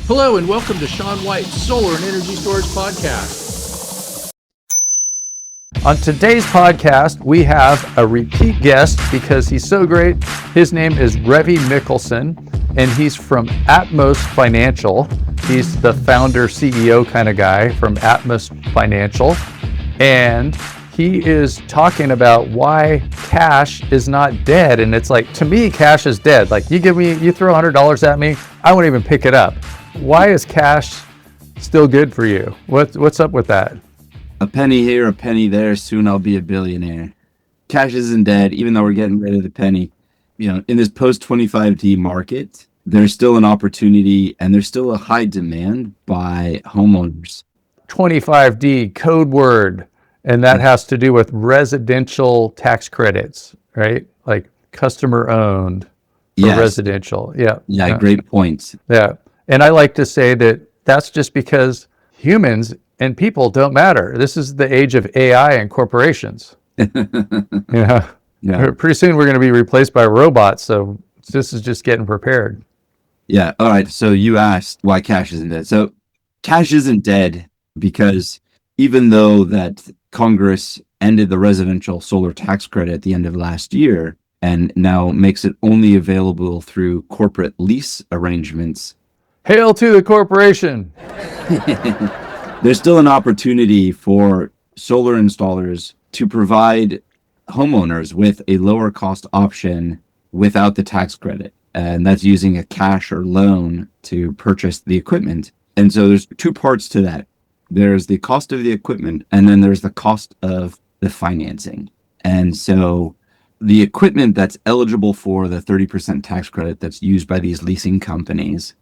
Hello and welcome to Sean White's Solar and Energy Storage Podcast. On today's podcast, we have a repeat guest because he's so great. His name is Ravi Mikkelsen, and he's from Atmos Financial. He's the founder, CEO kind of guy from Atmos Financial. And he is talking about why cash is not dead. And it's like, to me, cash is dead. Like you throw $100 at me, I won't even pick it up. Why is cash still good for you? What's up with that? A penny here, a penny there, soon I'll be a billionaire. Cash isn't dead, even though we're getting rid of the penny. You know, in this post-25D market, there's still an opportunity and there's still a high demand by homeowners. 25D code word, and that has to do with residential tax credits, right? Like customer owned for residential. Yeah, great point. Yeah. And I like to say that that's just because humans and people don't matter. This is the age of AI and corporations. Yeah. Pretty soon we're going to be replaced by robots. So this is just getting prepared. Yeah. All right. So you asked why cash isn't dead. So cash isn't dead because even though that Congress ended the residential solar tax credit at the end of last year and now makes it only available through corporate lease arrangements, hail to the corporation. There's still an opportunity for solar installers to provide homeowners with a lower cost option without the tax credit. And that's using a cash or loan to purchase the equipment. And so there's two parts to that. There's the cost of the equipment, and then there's the cost of the financing. And so the equipment that's eligible for the 30% tax credit that's used by these leasing companies,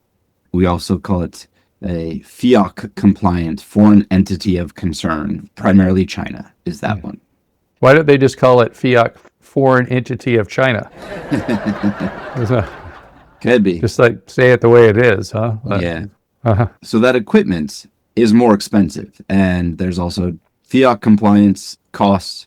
we also call it a FEOC compliant foreign entity of concern. Primarily China is that one. Why don't they just call it FEOC foreign entity of China? Could be. Just like say it the way it is, huh? Yeah. So that equipment is more expensive. And there's also FEOC compliance costs.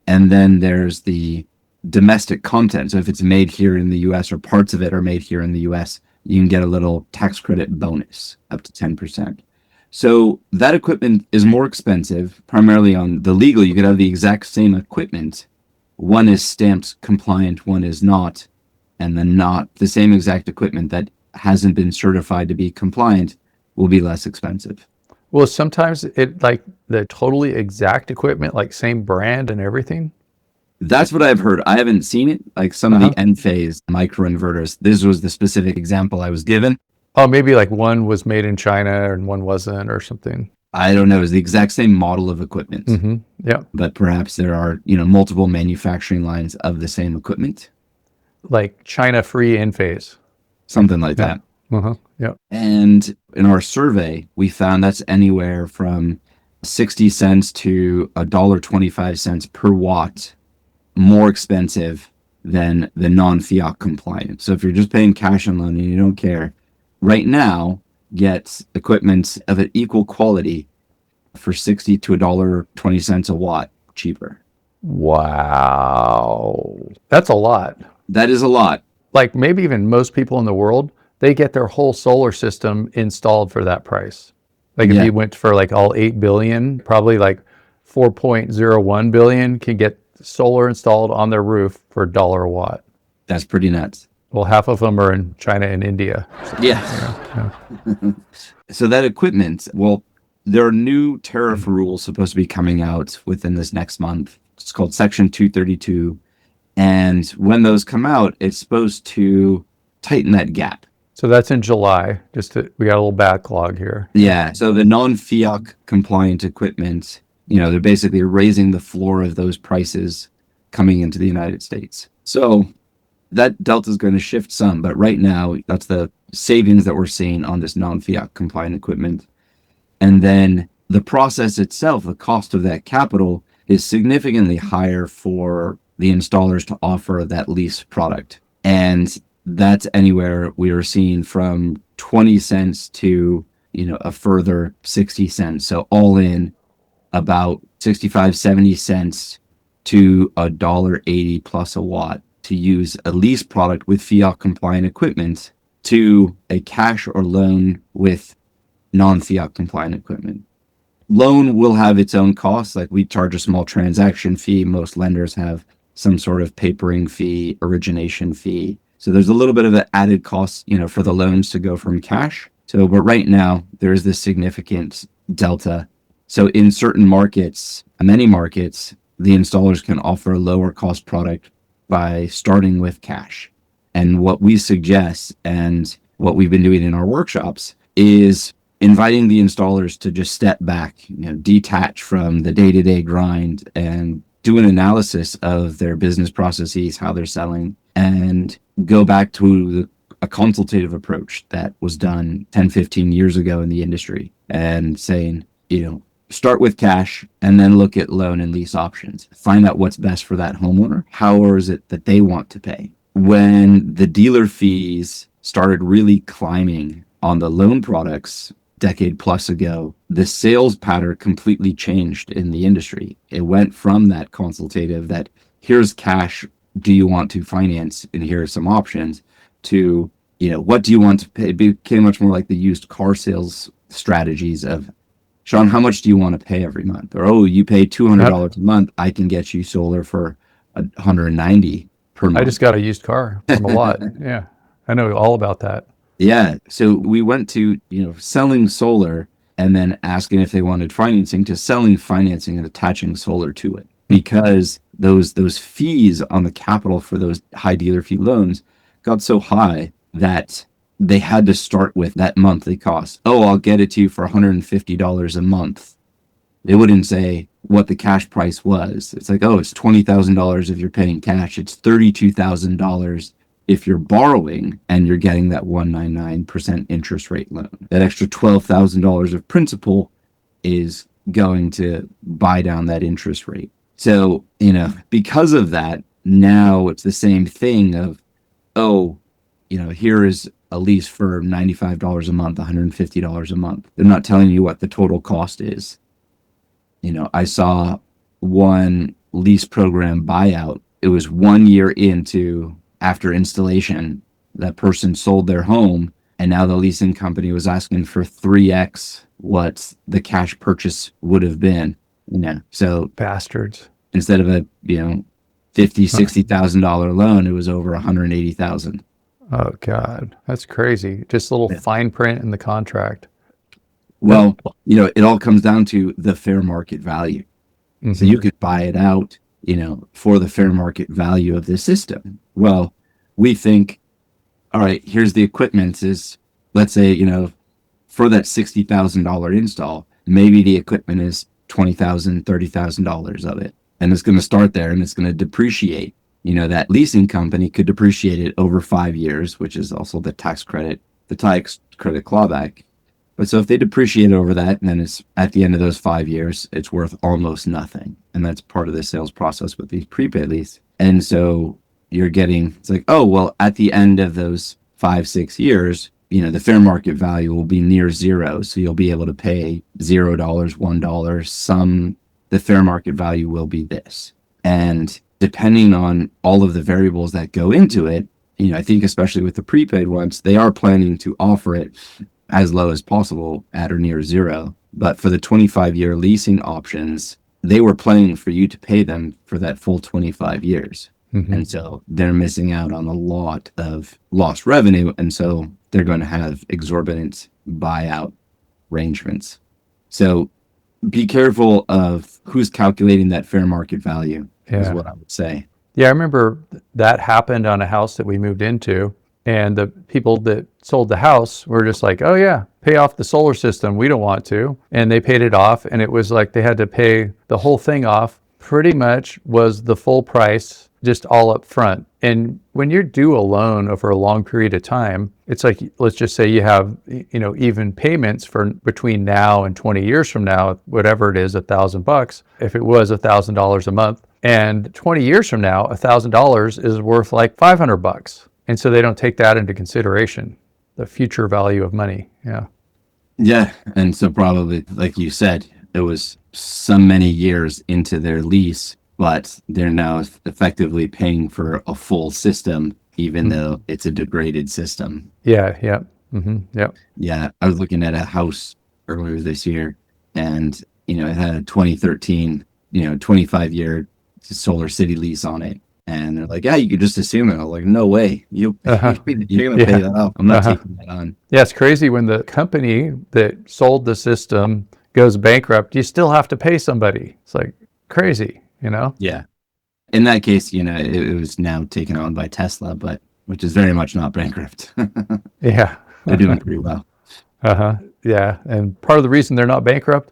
And then there's the domestic content. So if it's made here in the US or parts of it are made here in the US, you can get a little tax credit bonus up to 10%. So that equipment is more expensive, primarily on the legal. You could have the exact same equipment. One is stamped compliant, one is not. And then not the same exact equipment that hasn't been certified to be compliant will be less expensive. Well, sometimes it like the totally exact equipment, like same brand and everything. That's what I've heard. I haven't seen it. Like some of the Enphase microinverters. This was the specific example I was given. Oh, maybe like one was made in China and one wasn't or something. I don't know. It's the exact same model of equipment. Mm-hmm. Yeah. But perhaps there are, multiple manufacturing lines of the same equipment. Like China-free Enphase. Something like that. Yeah. And in our survey, we found that's anywhere from 60 cents to $1.25 per watt more expensive than the non-FEOC compliant. So if you're just paying cash and loan and you don't care, right now get equipment of an equal quality for 60 to $1.20 a watt cheaper. Wow. That's a lot. That is a lot. Like maybe even most people in the world, they get their whole solar system installed for that price. Like if you went for like all 8 billion, probably like 4.01 billion can get solar installed on their roof for $1 a watt. That's pretty nuts. Well, half of them are in China and India. Yeah. So that equipment, well, there are new tariff rules supposed to be coming out within this next month. It's called Section 232. And when those come out, it's supposed to tighten that gap. So that's in July. We got a little backlog here. Yeah. So the non-FEOC compliant equipment, they're basically raising the floor of those prices coming into the United States. So that delta is going to shift some, but right now that's the savings that we're seeing on this non-FEOC compliant equipment. And then the process itself, the cost of that capital is significantly higher for the installers to offer that lease product. And that's anywhere we are seeing from 20 cents to, a further 60 cents. So all in about 65, 70 cents to $1.80 plus a watt to use a lease product with FEOC compliant equipment to a cash or loan with non-FEOC compliant equipment. Loan will have its own costs. Like we charge a small transaction fee. Most lenders have some sort of papering fee, origination fee. So there's a little bit of an added cost, for the loans to go from cash. So, but right now there is this significant delta. So in certain markets, many markets, the installers can offer a lower cost product by starting with cash. And what we suggest and what we've been doing in our workshops is inviting the installers to just step back, detach from the day-to-day grind and do an analysis of their business processes, how they're selling, and go back to a consultative approach that was done 10, 15 years ago in the industry, and saying, start with cash and then look at loan and lease options. Find out what's best for that homeowner. How is it that they want to pay? When the dealer fees started really climbing on the loan products decade plus ago, the sales pattern completely changed in the industry. It went from that consultative, that here's cash, do you want to finance, and here are some options, to, what do you want to pay? It became much more like the used car sales strategies of, Sean, how much do you want to pay every month? Or, oh, you pay $200 a month, I can get you solar for $190 per month. I just got a used car from a lot. Yeah, I know all about that. Yeah. So we went to, selling solar and then asking if they wanted financing, to selling financing and attaching solar to it, because those fees on the capital for those high dealer fee loans got so high that they had to start with that monthly cost. Oh, I'll get it to you for $150 a month. They wouldn't say what the cash price was. It's like, oh, it's $20,000 if you're paying cash. It's $32,000 if you're borrowing and you're getting that 1.99% interest rate loan. That extra $12,000 of principal is going to buy down that interest rate. So, because of that, now it's the same thing of, oh, here is a lease for $95 a month, $150 a month. They're not telling you what the total cost is. I saw one lease program buyout. It was 1 year into, after installation, that person sold their home, and now the leasing company was asking for 3x what the cash purchase would have been. So bastards. Instead of a $50,000-$60,000 loan, it was over $180,000. Oh God, that's crazy. Just a little fine print in the contract. Well, it all comes down to the fair market value. Mm-hmm. So you could buy it out, for the fair market value of the system. Well, we think, all right, here's the equipment is, let's say, for that $60,000 install, maybe the equipment is $20,000, $30,000 of it. And it's going to start there and it's going to depreciate. That leasing company could depreciate it over 5 years, which is also the tax credit clawback. But so if they depreciate over that, and then it's at the end of those 5 years, it's worth almost nothing. And that's part of the sales process with these prepaid lease. And so it's like, oh, well, at the end of those 5-6 years, the fair market value will be near zero. So you'll be able to pay $0, $1, the fair market value will be this. And depending on all of the variables that go into it, I think especially with the prepaid ones, they are planning to offer it as low as possible at or near zero. But for the 25-year leasing options, they were planning for you to pay them for that full 25 years. Mm-hmm. And so they're missing out on a lot of lost revenue. And so they're going to have exorbitant buyout arrangements. So be careful of who's calculating that fair market value, is what I would say. Yeah, I remember that happened on a house that we moved into. And the people that sold the house were just like, oh yeah, pay off the solar system. We don't want to. And they paid it off. And it was like they had to pay the whole thing off. Pretty much was the full price, just all up front. And when you do a loan over a long period of time, it's like, let's just say you have, even payments for between now and 20 years from now, whatever it is, $1,000. If it was $1,000 a month, and 20 years from now, $1,000 is worth like $500. And so they don't take that into consideration, the future value of money. Yeah. Yeah. And so probably, like you said, it was so many years into their lease, but they're now effectively paying for a full system, even though it's a degraded system. Yeah. Yeah. Yep. Yeah. I was looking at a house earlier this year, and, it had a 2013, 25-year Solar City lease on it. And they're like, yeah, you could just assume it. I was like, no way. You're going to pay that off. I'm not taking that on. Yeah, it's crazy when the company that sold the system goes bankrupt, you still have to pay somebody. It's like crazy, Yeah. In that case, it was now taken on by Tesla, which is very much not bankrupt. Yeah. They're doing pretty well. Yeah. And part of the reason they're not bankrupt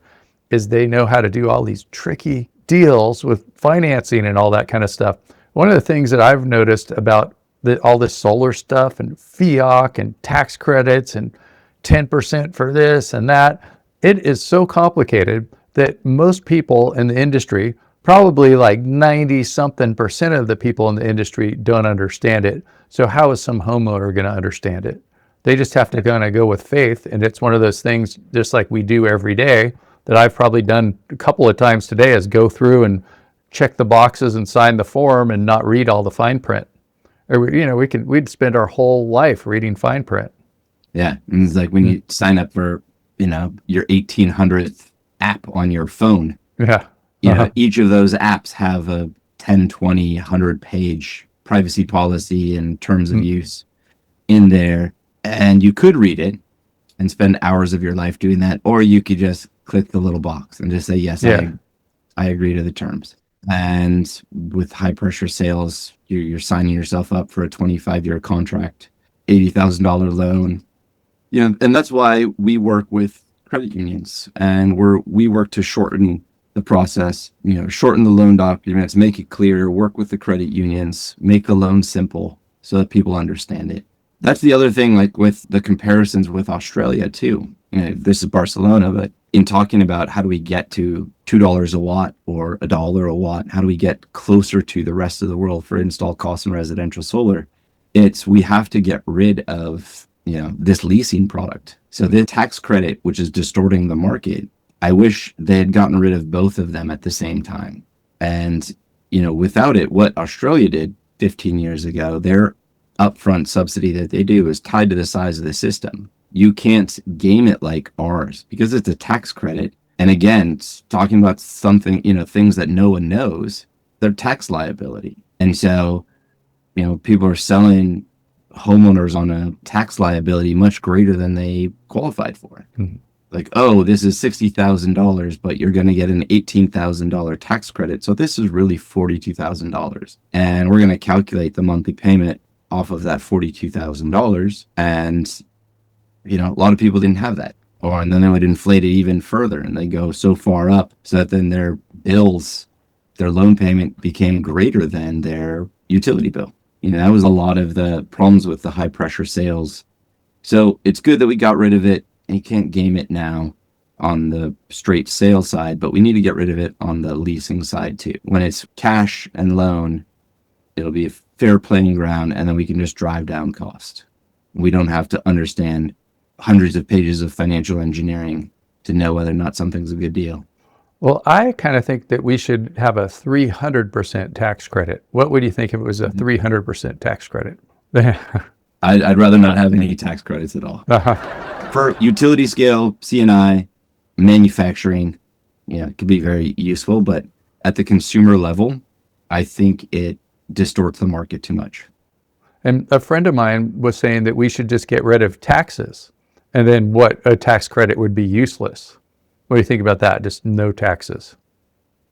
is they know how to do all these tricky deals with financing and all that kind of stuff. One of the things that I've noticed about all this solar stuff and FEOC and tax credits and 10% for this and that, it is so complicated that most people in the industry, probably like 90-something% of the people in the industry, don't understand it. So how is some homeowner going to understand it? They just have to kind of go with faith. And it's one of those things, just like we do every day, that I've probably done a couple of times today, is go through and check the boxes and sign the form and not read all the fine print. Or, we'd spend our whole life reading fine print. Yeah. And it's like when you sign up for, your 1800th app on your phone. Yeah. Each of those apps have a 10, 20, 100-page privacy policy and terms of use in there. And you could read it and spend hours of your life doing that, or you could just click the little box and just say, yes, I agree to the terms. And with high pressure sales, you're signing yourself up for a 25-year contract, $80,000 loan. And that's why we work with credit unions, and we work to shorten the process, shorten the loan documents, make it clear, work with the credit unions, make the loan simple so that people understand it. That's the other thing, like with the comparisons with Australia too. This is Barcelona, but in talking about how do we get to $2 a watt or $1 a watt, how do we get closer to the rest of the world for install costs in residential solar? We have to get rid of, this leasing product. So the tax credit, which is distorting the market, I wish they had gotten rid of both of them at the same time. And, without it, what Australia did 15 years ago, their upfront subsidy that they do is tied to the size of the system. You can't game it like ours because it's a tax credit. And again, it's talking about something, things that no one knows, their tax liability. And so, people are selling homeowners on a tax liability much greater than they qualified for. Like, oh, this is $60,000, but you're going to get an $18,000 tax credit. So this is really $42,000. And we're going to calculate the monthly payment off of that $42,000. And, a lot of people didn't have that. And then they would inflate it even further, and they go so far up so that then their bills, their loan payment became greater than their utility bill. That was a lot of the problems with the high pressure sales. So it's good that we got rid of it. And you can't game it now on the straight sales side, but we need to get rid of it on the leasing side too. When it's cash and loan, it'll be a fair playing ground, and then we can just drive down cost. We don't have to understand hundreds of pages of financial engineering to know whether or not something's a good deal. Well, I kind of think that we should have a 300% tax credit. What would you think if it was a 300% tax credit? I'd rather not have any tax credits at all. For utility scale, C&I, manufacturing, it could be very useful, but at the consumer level, I think it distorts the market too much. And a friend of mine was saying that we should just get rid of taxes, and then a tax credit would be useless. What do you think about that? Just no taxes.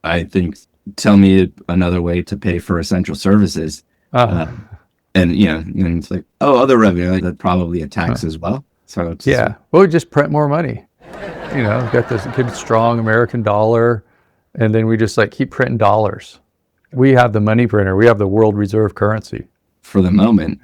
I think, tell me another way to pay for essential services. And, it's like, other revenue, that's probably a tax as well. So it's we just print more money. Got this good, strong American dollar, and then we just keep printing dollars. We have the money printer. We have the world reserve currency. For the moment.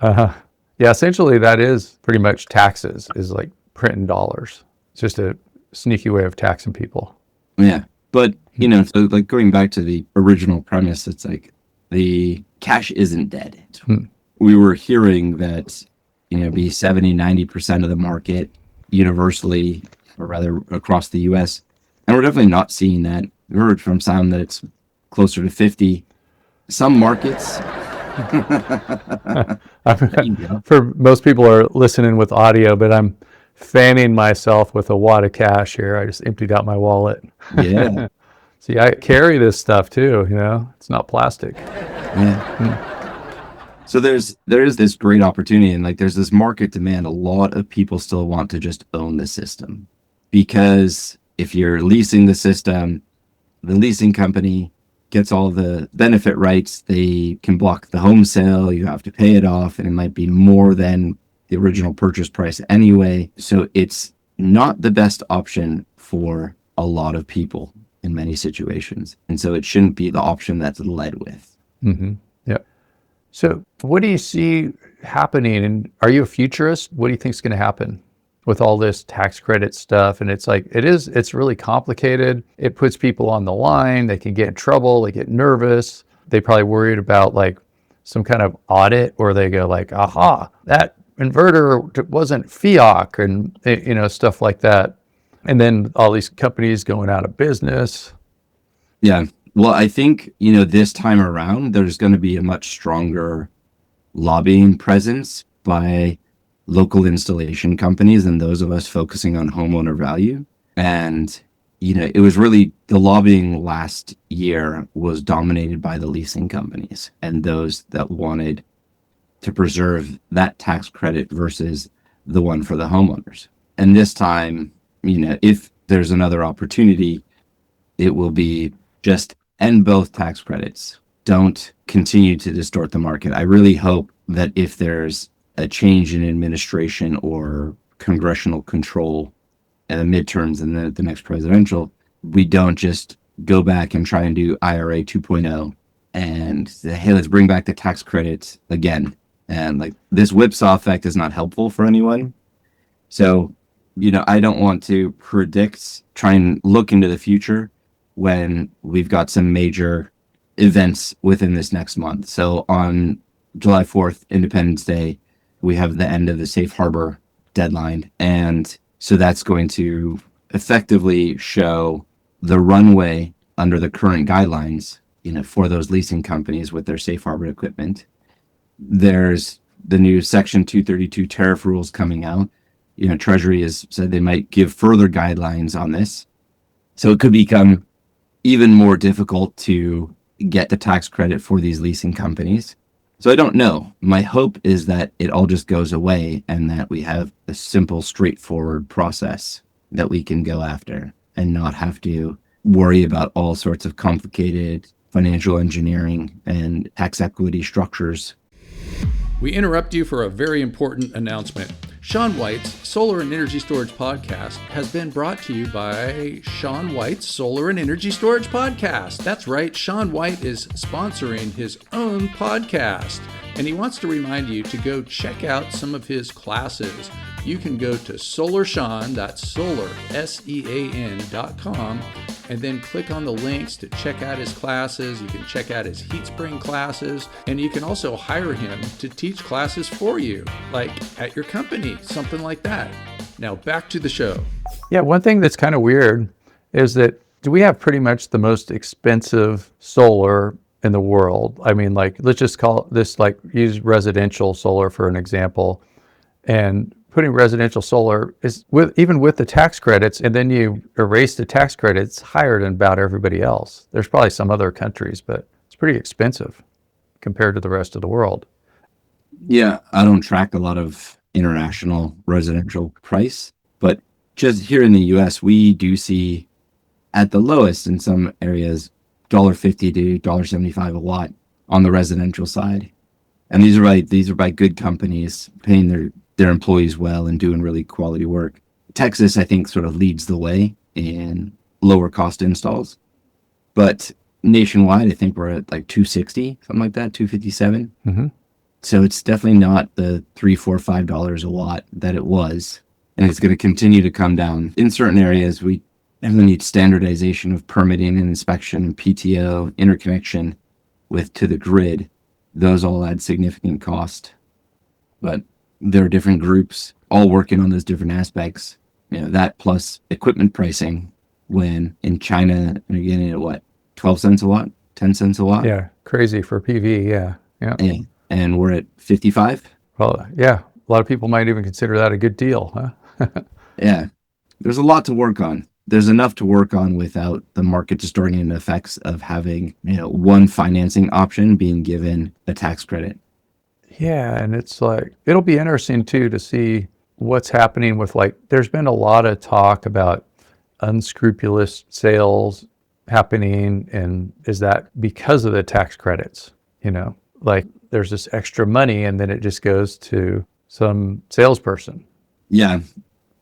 Yeah, essentially that is pretty much taxes, is like printing dollars. It's just a sneaky way of taxing people. Yeah, but, so like going back to the original premise, it's like the cash isn't dead. We were hearing that, be 70, 90% of the market universally, or rather across the US. And we're definitely not seeing that. We heard from some that it's closer to 50. Some markets, There you go. For most people are listening with audio, but I'm fanning myself with a wad of cash here. I just emptied out my wallet. Yeah. See, I carry this stuff too, it's not plastic. Yeah. So there is this great opportunity, and like there's this market demand. A lot of people still want to just own the system, because if you're leasing the system, the leasing company gets all the benefit rights. They can block the home sale. You have to pay it off, and it might be more than the original purchase price anyway. So it's not the best option for a lot of people in many situations. And so it shouldn't be the option that's led with. Mm-hmm. Yep. So what do you see happening? And are you a futurist? What do you think is going to happen with all this tax credit stuff? And it's like, it's really complicated. It puts people on the line. They can get in trouble. They get nervous. They probably worried about like some kind of audit, or they go like, aha, that inverter wasn't FEOC, and stuff like that. And then all these companies going out of business. Yeah. Well, I think, this time around, there's going to be a much stronger lobbying presence by local installation companies than those of us focusing on homeowner value. And, it was really, the lobbying last year was dominated by the leasing companies and those that wanted to preserve that tax credit versus the one for the homeowners. And this time, if there's another opportunity, it will be just end both tax credits. Don't continue to distort the market. I really hope that if there's a change in administration or congressional control at the midterms and then at the next presidential, we don't just go back and try and do IRA 2.0 and say, hey, let's bring back the tax credits again. And like this whipsaw effect is not helpful for anyone. So, I don't want to try and look into the future when we've got some major events within this next month. So on July 4th, Independence Day, we have the end of the safe harbor deadline. And so that's going to effectively show the runway under the current guidelines, for those leasing companies with their safe harbor equipment. There's the new Section 232 tariff rules coming out. Treasury has said they might give further guidelines on this. So it could become even more difficult to get the tax credit for these leasing companies. So I don't know. My hope is that it all just goes away and that we have a simple, straightforward process that we can go after and not have to worry about all sorts of complicated financial engineering and tax equity structures. We interrupt you for a very important announcement. Sean White's Solar and Energy Storage Podcast has been brought to you by Sean White's Solar and Energy Storage Podcast. That's right, Sean White is sponsoring his own podcast, and he wants to remind you to go check out some of his classes. You can go to SolarSEAN, that's Solar, SEAN.com, and then click on the links to check out his classes. You can check out his heat spring classes, and you can also hire him to teach classes for you, like at your company, something like that. Now back to the show. Yeah, one thing that's kind of weird is that we have pretty much the most expensive solar in the world. I mean, like, let's just call this, like, use residential solar for an example. And putting residential solar is even with the tax credits, and then you erase the tax credits, higher than about everybody else. There's probably some other countries, but it's pretty expensive compared to the rest of the world. Yeah, I don't track a lot of international residential price, but just here in the US, we do see at the lowest in some areas, $1.50 to $1.75 a watt on the residential side. And these are by good companies paying their employees well and doing really quality work. Texas, I think, sort of leads the way in lower cost installs. But nationwide, I think we're at like 260, something like that, 257. Mm-hmm. So it's definitely not the $3, $4, $5 a watt that it was. And it's going to continue to come down. In certain areas, we definitely need standardization of permitting and inspection and PTO, interconnection to the grid. Those all add significant cost. But there are different groups all working on those different aspects. That plus equipment pricing, when in China, they're getting at what, 12 cents a watt, 10 cents a watt? Yeah, crazy for PV, yeah. Yeah. And we're at 55. Well, yeah. A lot of people might even consider that a good deal, huh? Yeah. There's a lot to work on. There's enough to work on without the market distorting effects of having, one financing option being given a tax credit. Yeah, and it's like it'll be interesting too to see what's happening with there's been a lot of talk about unscrupulous sales happening, and is that because of the tax credits? Like there's this extra money and then it just goes to some salesperson. Yeah.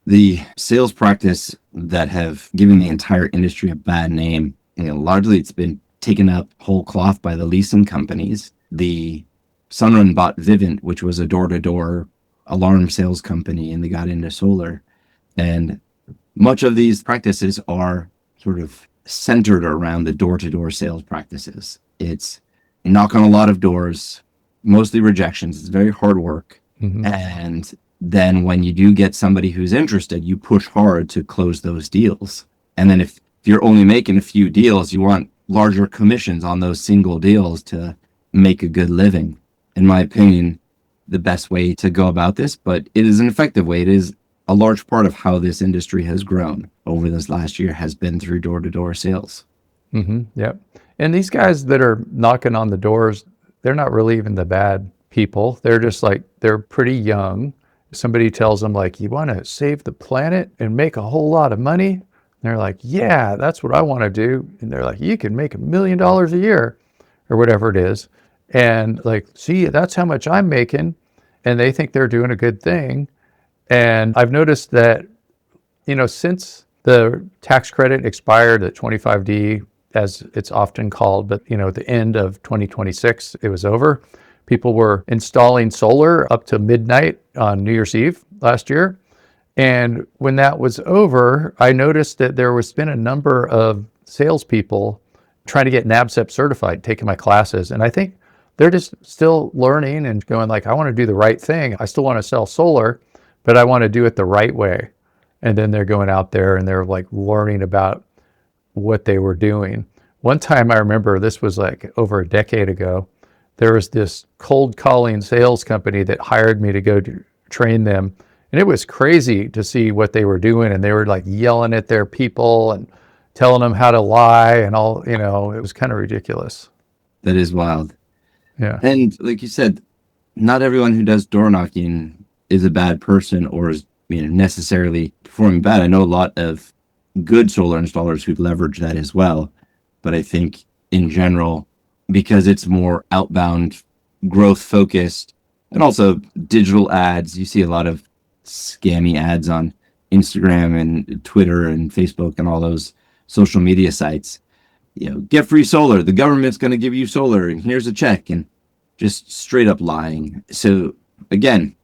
The sales practice that have given the entire industry a bad name, largely it's been taken up whole cloth by the leasing companies. The Sunrun bought Vivint, which was a door-to-door alarm sales company, and they got into solar. And much of these practices are sort of centered around the door-to-door sales practices. It's knock on a lot of doors, mostly rejections. It's very hard work. Mm-hmm. And then when you do get somebody who's interested, you push hard to close those deals. And then if you're only making a few deals, you want larger commissions on those single deals to make a good living. In my opinion, the best way to go about this, but it is an effective way. It is a large part of how this industry has grown over this last year has been through door-to-door sales. Mm-hmm. Yep. And these guys that are knocking on the doors, they're not really even the bad people. They're just they're pretty young. Somebody tells them you want to save the planet and make a whole lot of money. And they're like, yeah, that's what I want to do. And they're like, you can make $1 million a year or whatever it is. And see, that's how much I'm making. And they think they're doing a good thing. And I've noticed that, since the tax credit expired at 25D, as it's often called, but, the end of 2026, it was over. People were installing solar up to midnight on New Year's Eve last year. And when that was over, I noticed that there was been a number of salespeople trying to get NABCEP certified, taking my classes. And I think they're just still learning and going I want to do the right thing. I still want to sell solar, but I want to do it the right way. And then they're going out there and they're learning about what they were doing. One time I remember, this was over a decade ago, there was this cold calling sales company that hired me to go train them. And it was crazy to see what they were doing. And they were yelling at their people and telling them how to lie and all, it was kind of ridiculous. That is wild. Yeah. And like you said, not everyone who does door knocking is a bad person or is necessarily performing bad. I know a lot of good solar installers who leverage that as well. But I think in general, because it's more outbound, growth focused, and also digital ads, you see a lot of scammy ads on Instagram and Twitter and Facebook and all those social media sites. Get free solar. The government's going to give you solar and here's a check, and just straight up lying. So again,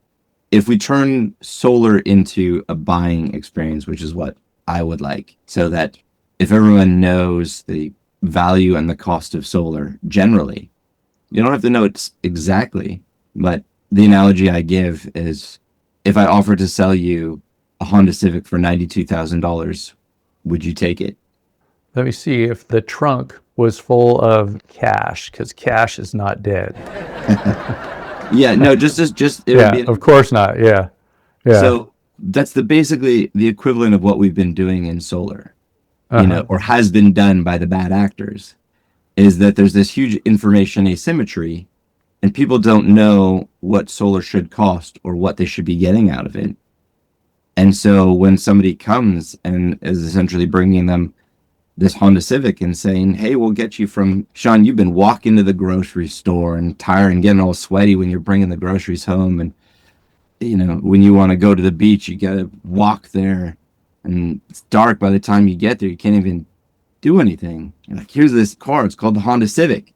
if we turn solar into a buying experience, which is what I would like, so that if everyone knows the value and the cost of solar generally, you don't have to know it exactly, but the analogy I give is if I offer to sell you a Honda Civic for $92,000, would you take it? Let me see if the trunk was full of cash, because cash is not dead. Yeah, no, just it yeah, would be of course not. Yeah. So that's basically the equivalent of what we've been doing in solar, or has been done by the bad actors, is that there's this huge information asymmetry, and people don't know what solar should cost or what they should be getting out of it. And so when somebody comes and is essentially bringing them this Honda Civic and saying, hey, we'll get you from Sean, you've been walking to the grocery store and tired and getting all sweaty when you're bringing the groceries home. And, when you want to go to the beach, you got to walk there and it's dark by the time you get there. You can't even do anything. You're like, here's this car. It's called the Honda Civic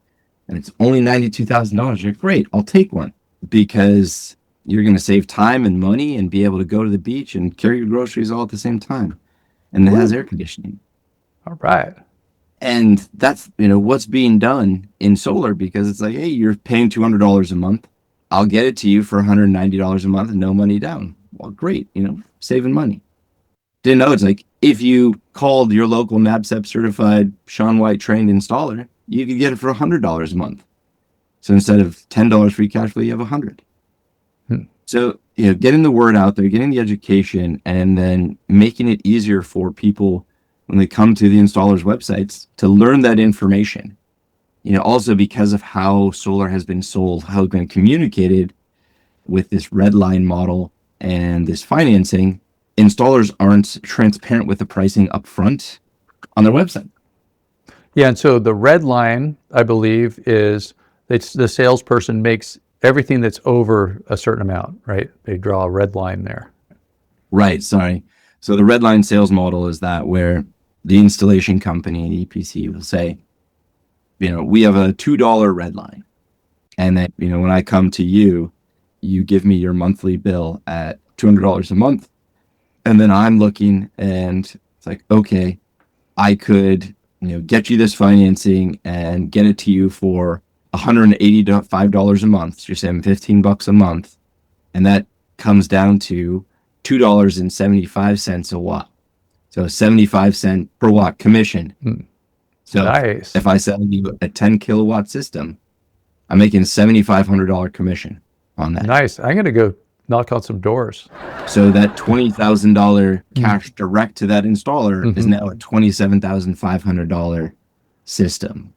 and it's only $92,000. You're great. I'll take one because you're going to save time and money and be able to go to the beach and carry your groceries all at the same time. And it has air conditioning. All right. And that's, what's being done in solar, because it's hey, you're paying $200 a month. I'll get it to you for $190 a month and no money down. Well, great, saving money. Didn't know it's if you called your local NABCEP certified Sean White trained installer, you could get it for $100 a month. So instead of $10 free cash flow, you have 100. So, getting the word out there, getting the education, and then making it easier for people when they come to the installers' websites to learn that information. Also because of how solar has been sold, how it's been communicated with this red line model and this financing, installers aren't transparent with the pricing up front on their website. Yeah, and so the red line, I believe, is it's the salesperson makes everything that's over a certain amount, right? They draw a red line there. Right, sorry. So the red line sales model is that where the installation company, the EPC, will say, we have a $2 red line. And then, when I come to you, you give me your monthly bill at $200 a month. And then I'm looking and it's like, okay, I could, get you this financing and get it to you for $185 a month. So you're saying $15 a month. And that comes down to $2.75 a watt. So 75 cents per watt commission. So nice. If I sell you a 10 kilowatt system, I'm making $7,500 commission on that. Nice. I'm going to go knock on some doors. So that $20,000 cash direct to that installer is now a $27,500 system.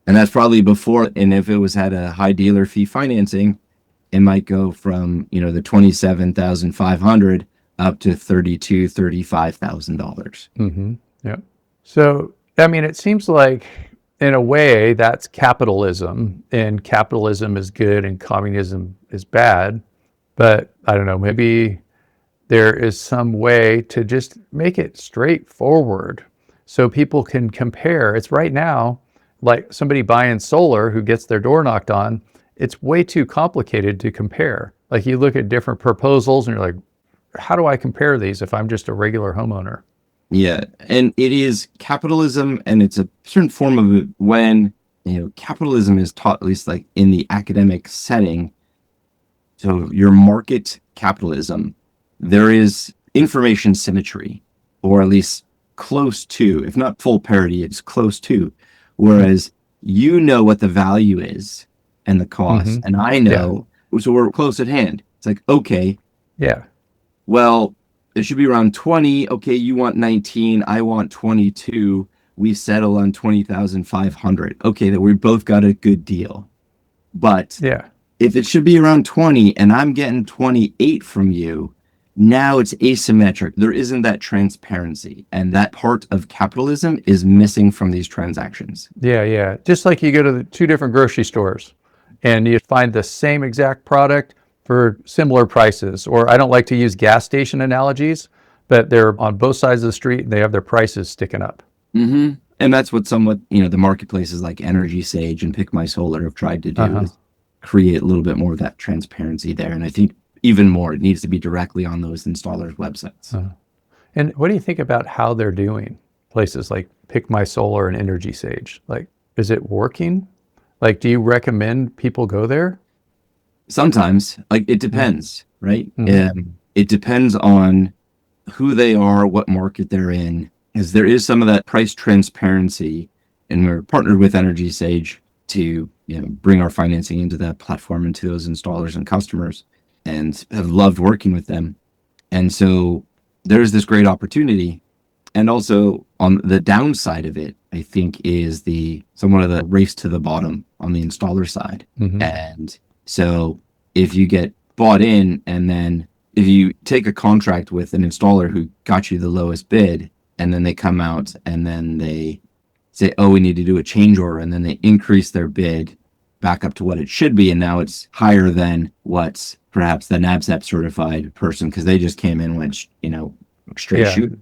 And that's probably before, and if it was had a high dealer fee financing, it might go from, the $27,500 up to $35,000. Yeah. So, it seems like in a way that's capitalism, and capitalism is good and communism is bad. But I don't know, maybe there is some way to just make it straightforward so people can compare. It's right now, like somebody buying solar who gets their door knocked on, it's way too complicated to compare. Like you look at different proposals and you're like, how do I compare these if I'm just a regular homeowner? Yeah, and it is capitalism, and it's a certain form of it when, capitalism is taught, at least like in the academic setting. So your market capitalism, there is information symmetry, or at least close to, if not full parity, it's close to. Whereas what the value is and the cost, and I know, so we're close at hand. It's like, okay, well, it should be around 20. Okay, you want 19, I want 22. We settle on 20,500. Okay, that we both got a good deal. But if it should be around 20 and I'm getting 28 from you, now it's asymmetric. There isn't that transparency. And that part of capitalism is missing from these transactions. Yeah. Just like you go to the two different grocery stores and you find the same exact product for similar prices. Or I don't like to use gas station analogies, but they're on both sides of the street and they have their prices sticking up. And that's what somewhat, the marketplaces like Energy Sage and Pick My Solar have tried to do, is create a little bit more of that transparency there. And I think even more, it needs to be directly on those installers' websites. And what do you think about how they're doing? Places like Pick My Solar and Energy Sage. Like, is it working? Like, do you recommend people go there? Sometimes, like, it depends, right? It depends on who they are, what market they're in, because there is some of that price transparency, and we're partnered with Energy Sage to bring our financing into that platform and to those installers and customers, and have loved working with them. And so there's this great opportunity. And also on the downside of it, I think, is somewhat of the race to the bottom on the installer side. And so if you get bought in, and then if you take a contract with an installer who got you the lowest bid, and then they come out and then they say, oh, we need to do a change order, and then they increase their bid back up to what it should be, and now it's higher than what's perhaps the NABCEP certified person, because they just came in and went, straight shoot.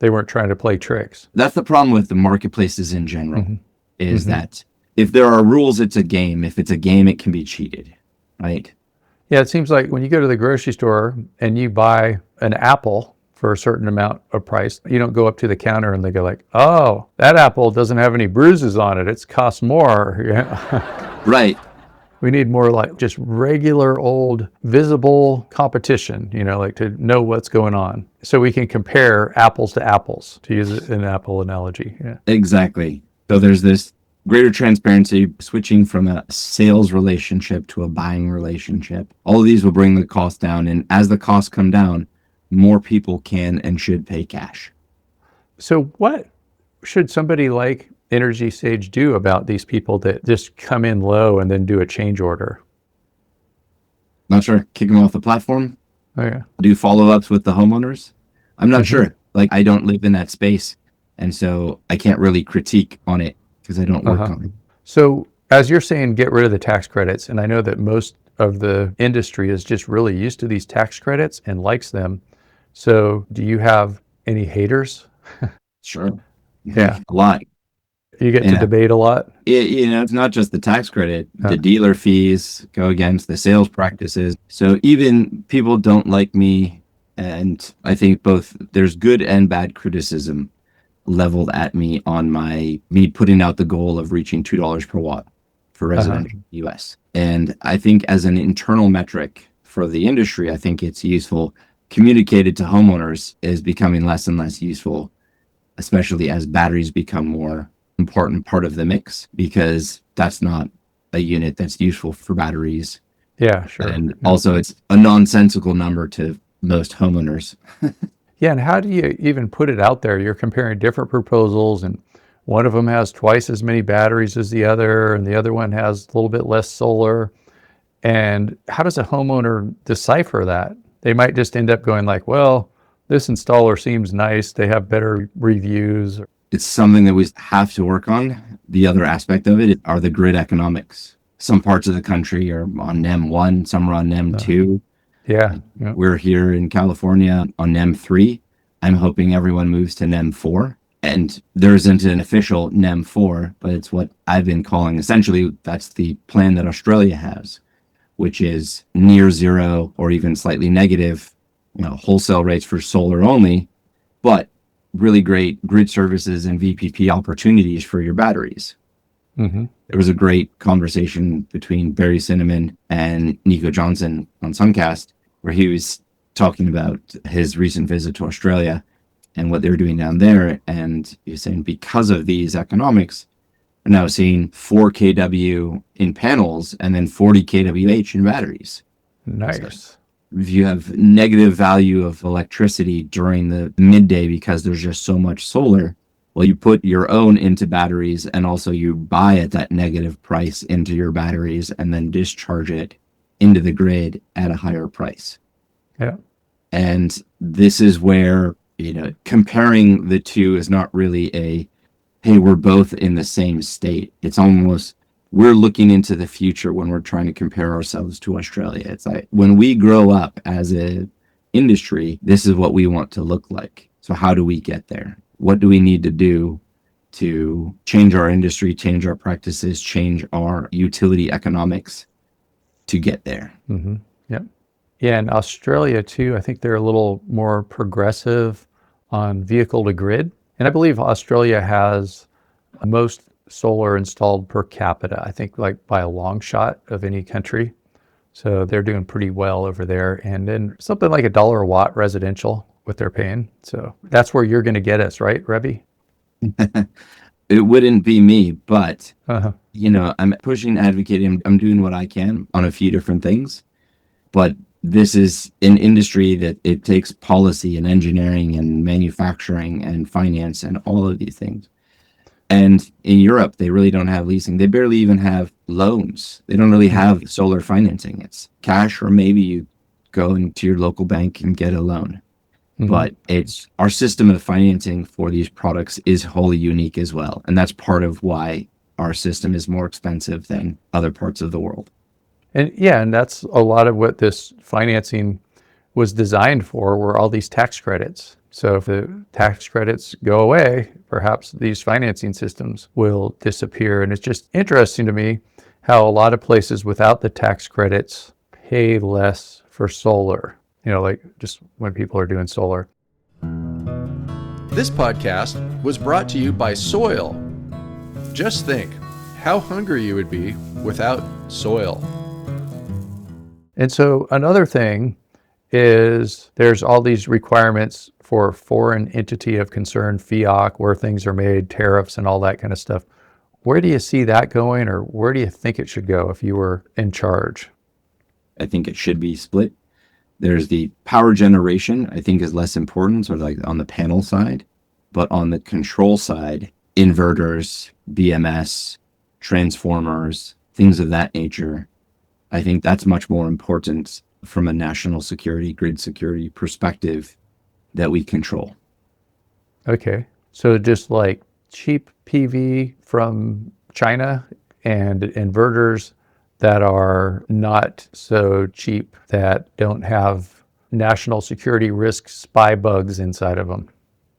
They weren't trying to play tricks. That's the problem with the marketplaces in general, is that if there are rules, it's a game. If it's a game, it can be cheated, right? Yeah, it seems like when you go to the grocery store and you buy an apple for a certain amount of price, you don't go up to the counter and they go like, oh, that apple doesn't have any bruises on it. It's cost more. Right. We need more like just regular old visible competition, like to know what's going on. So we can compare apples to apples, to use an Apple analogy. Yeah. Exactly. So there's this greater transparency, switching from a sales relationship to a buying relationship. All of these will bring the cost down. And as the costs come down, more people can and should pay cash. So what should somebody like Energy Sage do about these people that just come in low and then do a change order? Not sure. Kick them off the platform. Oh, yeah. Do follow-ups with the homeowners. I'm not sure. Like, I don't live in that space. And so I can't really critique on it because I don't work on it. So as you're saying, get rid of the tax credits. And I know that most of the industry is just really used to these tax credits and likes them. So do you have any haters? Sure. Yeah. A lot. You get to debate a lot? It's not just the tax credit. The dealer fees go against the sales practices. So even people don't like me, and I think both there's good and bad criticism leveled at me on me putting out the goal of reaching $2 per watt for residential US. And I think as an internal metric for the industry, I think it's useful. Communicated to homeowners is becoming less and less useful, especially as batteries become more important part of the mix, because that's not a unit that's useful for batteries. Yeah, sure. And also it's a nonsensical number to most homeowners. Yeah, and how do you even put it out there? You're comparing different proposals, and one of them has twice as many batteries as the other, and the other one has a little bit less solar. And how does a homeowner decipher that? They might just end up going like, well, this installer seems nice. They have better reviews. It's something that we have to work on. The other aspect of it are the grid economics. Some parts of the country are on NEM 1, some are on NEM 2. Yeah. We're here in California on NEM 3. I'm hoping everyone moves to NEM 4. And there isn't an official NEM 4, but it's what I've been calling, essentially, that's the plan that Australia has, which is near zero or even slightly negative, wholesale rates for solar only, but really great grid services and VPP opportunities for your batteries. There was a great conversation between Barry Cinnamon and Nico Johnson on Suncast, where he was talking about his recent visit to Australia and what they were doing down there. And he was saying because of these economics, we're now seeing 4 kW in panels and then 40 kWh in batteries. Nice. So if you have negative value of electricity during the midday because there's just so much solar, well, you put your own into batteries and also you buy at that negative price into your batteries and then discharge it into the grid at a higher price. Yeah. And this is where, comparing the two is not really hey, we're both in the same state. It's almost, we're looking into the future when we're trying to compare ourselves to Australia. It's like when we grow up as an industry, this is what we want to look like. So how do we get there? What do we need to do to change our industry, change our practices, change our utility economics to get there? Yep. Yeah, in Australia too, I think they're a little more progressive on vehicle to grid. And I believe Australia has most solar installed per capita, I think like by a long shot of any country. So they're doing pretty well over there. And then something like $1 a watt residential, what they're paying. So that's where you're going to get us, right, Ravi? It wouldn't be me, but, I'm pushing, advocating, I'm doing what I can on a few different things. But this is an industry that it takes policy and engineering and manufacturing and finance and all of these things. And in Europe, they really don't have leasing. They barely even have loans. They don't really have solar financing. It's cash, or maybe you go into your local bank and get a loan. But our system of financing for these products is wholly unique as well. And that's part of why our system is more expensive than other parts of the world. And that's a lot of what this financing was designed for, were all these tax credits. So if the tax credits go away, perhaps these financing systems will disappear. And it's just interesting to me how a lot of places without the tax credits pay less for solar, like just when people are doing solar. This podcast was brought to you by soil. Just think how hungry you would be without soil. And so another thing is there's all these requirements for foreign entity of concern, FEOC, where things are made, tariffs and all that kind of stuff. Where do you see that going, or where do you think it should go if you were in charge? I think it should be split. There's the power generation, I think is less important, sort of like on the panel side, but on the control side, inverters, BMS, transformers, things of that nature, I think that's much more important from a national security, grid security perspective that we control. Okay. So just like cheap PV from China and inverters that are not so cheap, that don't have national security risk spy bugs inside of them.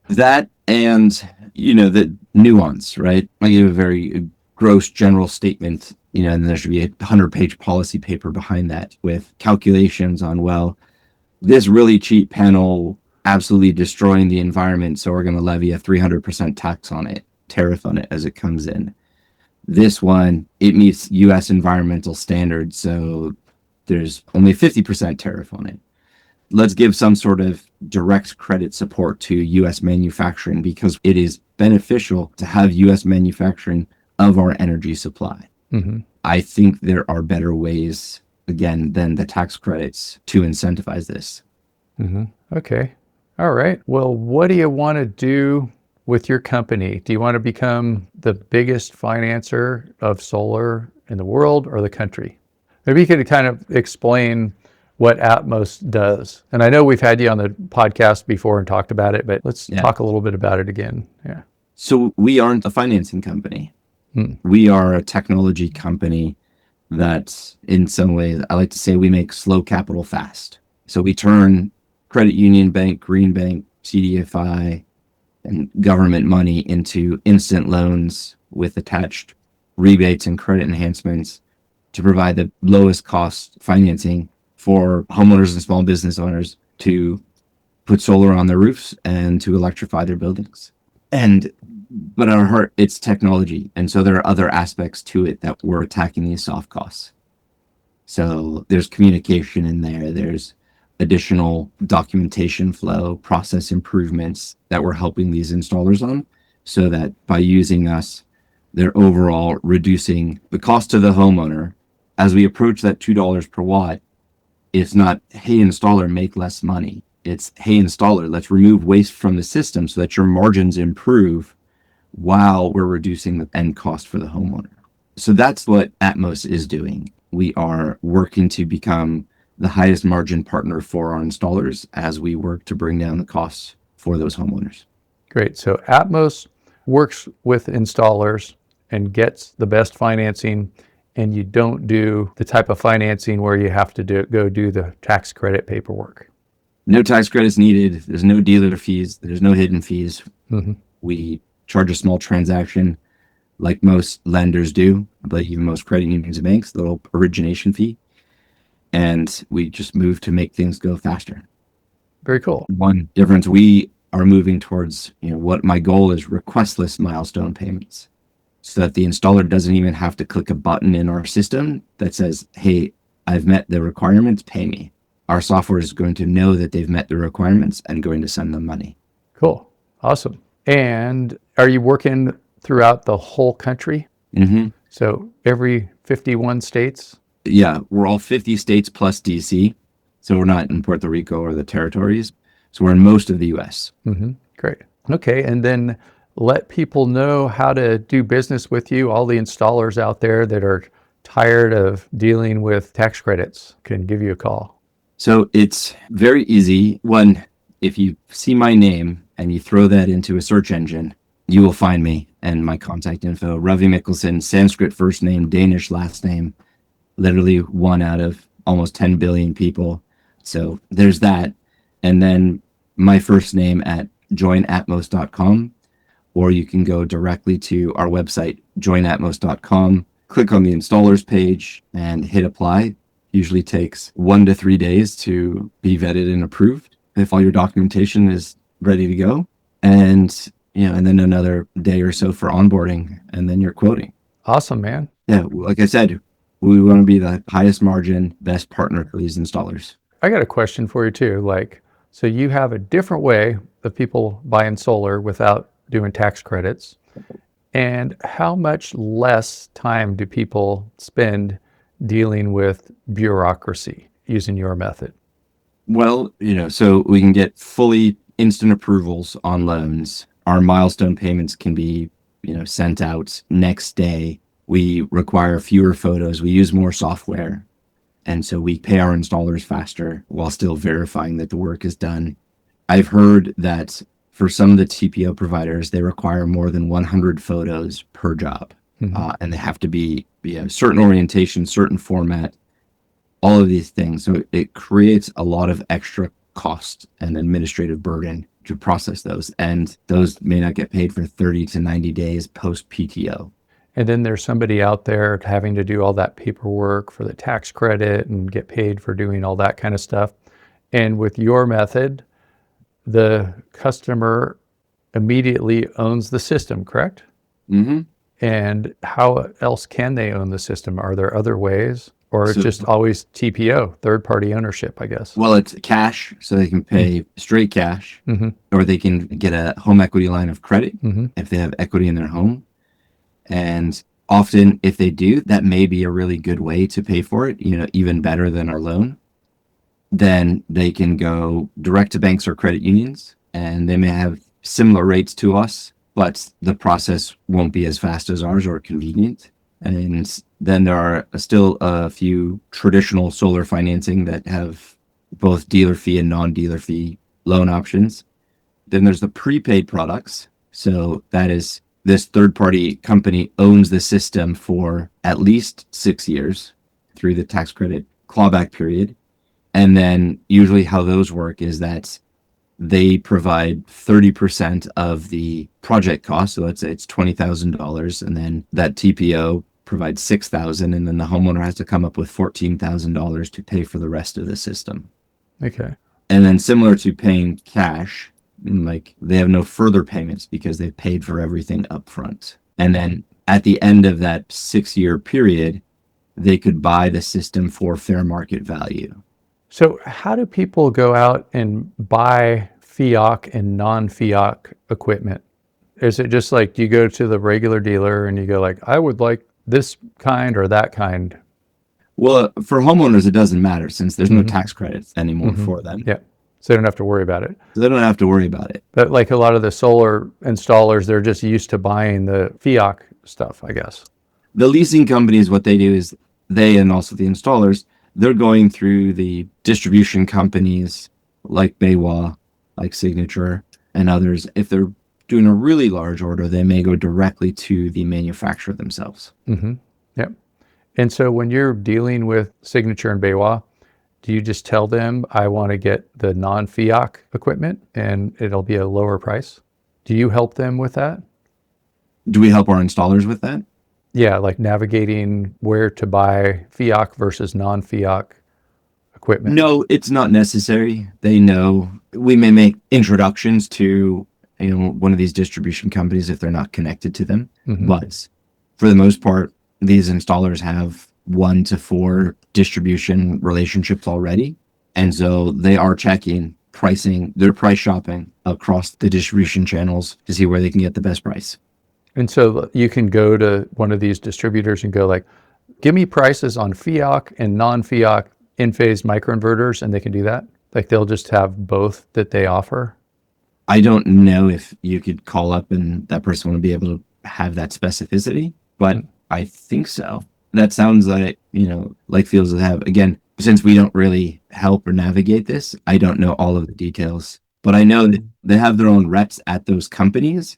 That and, the nuance, right? I give a very gross general statement, and there should be a 100-page policy paper behind that with calculations on, well, this really cheap panel absolutely destroying the environment, so we're going to levy a 300% tax on it, tariff on it as it comes in. This one, it meets U.S. environmental standards, so there's only a 50% tariff on it. Let's give some sort of direct credit support to U.S. manufacturing, because it is beneficial to have U.S. manufacturing of our energy supply. Mm-hmm. I think there are better ways, again, than the tax credits to incentivize this. Mm-hmm. Okay. All right. Well, what do you want to do with your company? Do you want to become the biggest financer of solar in the world or the country? Maybe you could kind of explain what Atmos does. And I know we've had you on the podcast before and talked about it, but let's talk a little bit about it again. Yeah. So we aren't a financing company. We are a technology company that, in some ways, I like to say we make slow capital fast. So we turn credit union, bank, green bank, CDFI, and government money into instant loans with attached rebates and credit enhancements to provide the lowest cost financing for homeowners and small business owners to put solar on their roofs and to electrify their buildings. But at our heart, it's technology. And so there are other aspects to it that we're attacking these soft costs. So there's communication in there. There's additional documentation flow, process improvements that we're helping these installers on, so that by using us, they're overall reducing the cost to the homeowner. As we approach that $2 per watt, it's not, hey, installer, make less money. It's, hey, installer, let's remove waste from the system so that your margins improve while we're reducing the end cost for the homeowner. So that's what Atmos is doing. We are working to become the highest margin partner for our installers as we work to bring down the costs for those homeowners. Great. So Atmos works with installers and gets the best financing, and you don't do the type of financing where you have to go do the tax credit paperwork. No tax credits needed. There's no dealer fees. There's no hidden fees. Mm-hmm. We charge a small transaction like most lenders do, but even most credit unions and banks, the little origination fee. And we just move to make things go faster. Very cool. One difference, we are moving towards, what my goal is, requestless milestone payments, so that the installer doesn't even have to click a button in our system that says, hey, I've met the requirements, pay me. Our software is going to know that they've met the requirements and going to send them money. Cool. Awesome. And are you working throughout the whole country? Mm-hmm. So every 51 states? Yeah, we're all 50 states plus DC. So we're not in Puerto Rico or the territories. So we're in most of the US. Mm-hmm. Great. Okay. And then let people know how to do business with you. All the installers out there that are tired of dealing with tax credits can give you a call. So it's very easy. One, if you see my name and you throw that into a search engine, you will find me and my contact info. Ravi Mikkelsen, Sanskrit first name, Danish last name, literally one out of almost 10 billion people. So there's that. And then my first name at joinatmos.com, or you can go directly to our website, joinatmos.com, click on the installers page and hit apply. Usually takes 1 to 3 days to be vetted and approved if all your documentation is ready to go. And then another day or so for onboarding, and then you're quoting. Awesome, man. Yeah, like I said, we want to be the highest margin, best partner for these installers. I got a question for you too. So you have a different way of people buying solar without doing tax credits. And how much less time do people spend dealing with bureaucracy using your method? Well, so we can get fully instant approvals on loans. Our milestone payments can be, sent out next day. We require fewer photos. We use more software. And so we pay our installers faster while still verifying that the work is done. I've heard that for some of the TPO providers, they require more than 100 photos per job. And they have to be a certain orientation, certain format, all of these things. So it creates a lot of extra cost and administrative burden to process those. And those may not get paid for 30 to 90 days post PTO. And then there's somebody out there having to do all that paperwork for the tax credit and get paid for doing all that kind of stuff. And with your method, the customer immediately owns the system, correct? Mm-hmm. And how else can they own the system? Are there other ways? Or it's just always TPO, third-party ownership, I guess? Well, it's cash, so they can pay straight cash, or they can get a home equity line of credit if they have equity in their home. And often, if they do, that may be a really good way to pay for it, even better than our loan. Then they can go direct to banks or credit unions, and they may have similar rates to us, but the process won't be as fast as ours or convenient. And then there are still a few traditional solar financing that have both dealer fee and non-dealer fee loan options. Then there's the prepaid products. So that is, this third-party company owns the system for at least 6 years through the tax credit clawback period. And then usually how those work is that they provide 30% of the project cost. So let's say it's $20,000, and then that TPO provides $6,000, and then the homeowner has to come up with $14,000 to pay for the rest of the system. Okay. And then similar to paying cash, like they have no further payments because they've paid for everything up front. And then at the end of that 6-year period, they could buy the system for fair market value. So how do people go out and buy FEOC and non-FEOC equipment? Is it just like you go to the regular dealer and you go like, I would like this kind or that kind? Well, for homeowners, it doesn't matter since there's no tax credits anymore for them. Yeah. So they don't have to worry about it. So they don't have to worry about it. But like a lot of the solar installers, they're just used to buying the FEOC stuff, I guess. The leasing companies, what they do is they, and also the installers, they're going through the distribution companies like BayWa, like Signature, and others. If they're doing a really large order, they may go directly to the manufacturer themselves. Yep. And so when you're dealing with Signature and BayWa, do you just tell them, I want to get the non-FEOC equipment and it'll be a lower price? Do you help them with that? Do we help our installers with that? Yeah, like navigating where to buy FEOC versus non-FEOC equipment. No, it's not necessary. They know. We may make introductions to one of these distribution companies if they're not connected to them. But for the most part, these installers have 1 to 4 distribution relationships already. And so they are checking pricing, they're price shopping across the distribution channels to see where they can get the best price. And so you can go to one of these distributors and go like, give me prices on FEOC and non-FEOC in-phase microinverters, and they can do that? Like they'll just have both that they offer? I don't know if you could call up and that person would be able to have that specificity, but I think so. That sounds like, like fields that have, again, since we don't really help or navigate this, I don't know all of the details, but I know that they have their own reps at those companies.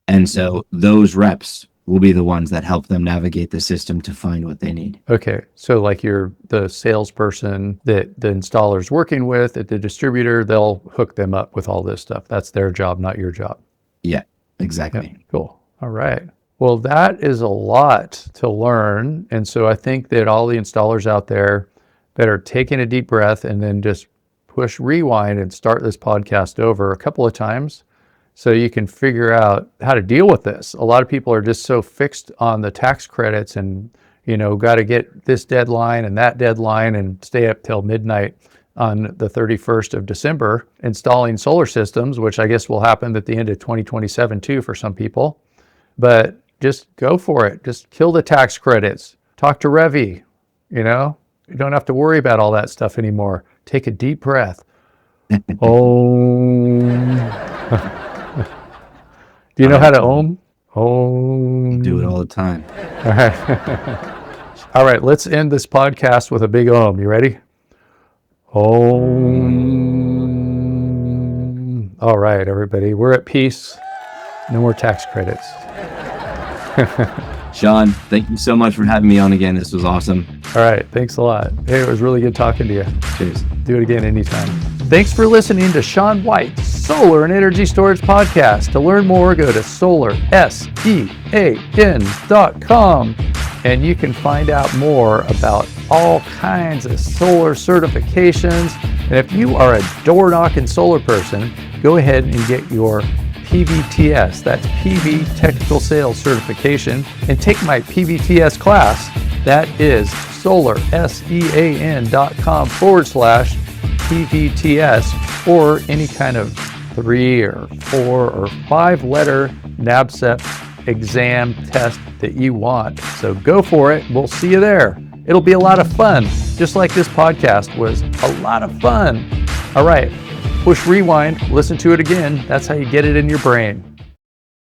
And so those reps will be the ones that help them navigate the system to find what they need. Okay. So like you're the salesperson that the installer's working with at the distributor, they'll hook them up with all this stuff. That's their job, not your job. Yeah, exactly. Yep. Cool. All right. Well, that is a lot to learn. And so I think that all the installers out there better taking a deep breath and then just push rewind and start this podcast over a couple of times so you can figure out how to deal with this. A lot of people are just so fixed on the tax credits and, got to get this deadline and that deadline and stay up till midnight on the 31st of December installing solar systems, which I guess will happen at the end of 2027 too for some people. But just go for it. Just kill the tax credits. Talk to Ravi. You don't have to worry about all that stuff anymore. Take a deep breath. Om. Do you know how to Om? Om. Do it all the time. All right. All right, let's end this podcast with a big Om. You ready? Om. All right, everybody. We're at peace. No more tax credits. Sean, thank you so much for having me on again. This was awesome. All right. Thanks a lot. Hey, it was really good talking to you. Cheers. Do it again anytime. Thanks for listening to Sean White's Solar and Energy Storage Podcast. To learn more, go to SolarSEAN.com, and you can find out more about all kinds of solar certifications. And if you are a door-knocking solar person, go ahead and get your PVTS, that's PV Technical Sales Certification, and take my PVTS class. That is SolarSEAN.com/PVTS, or any kind of 3 or 4 or 5 letter NABCEP exam test that you want. So go for it. We'll see you there. It'll be a lot of fun, just like this podcast was a lot of fun. All right. Push rewind, listen to it again. That's how you get it in your brain.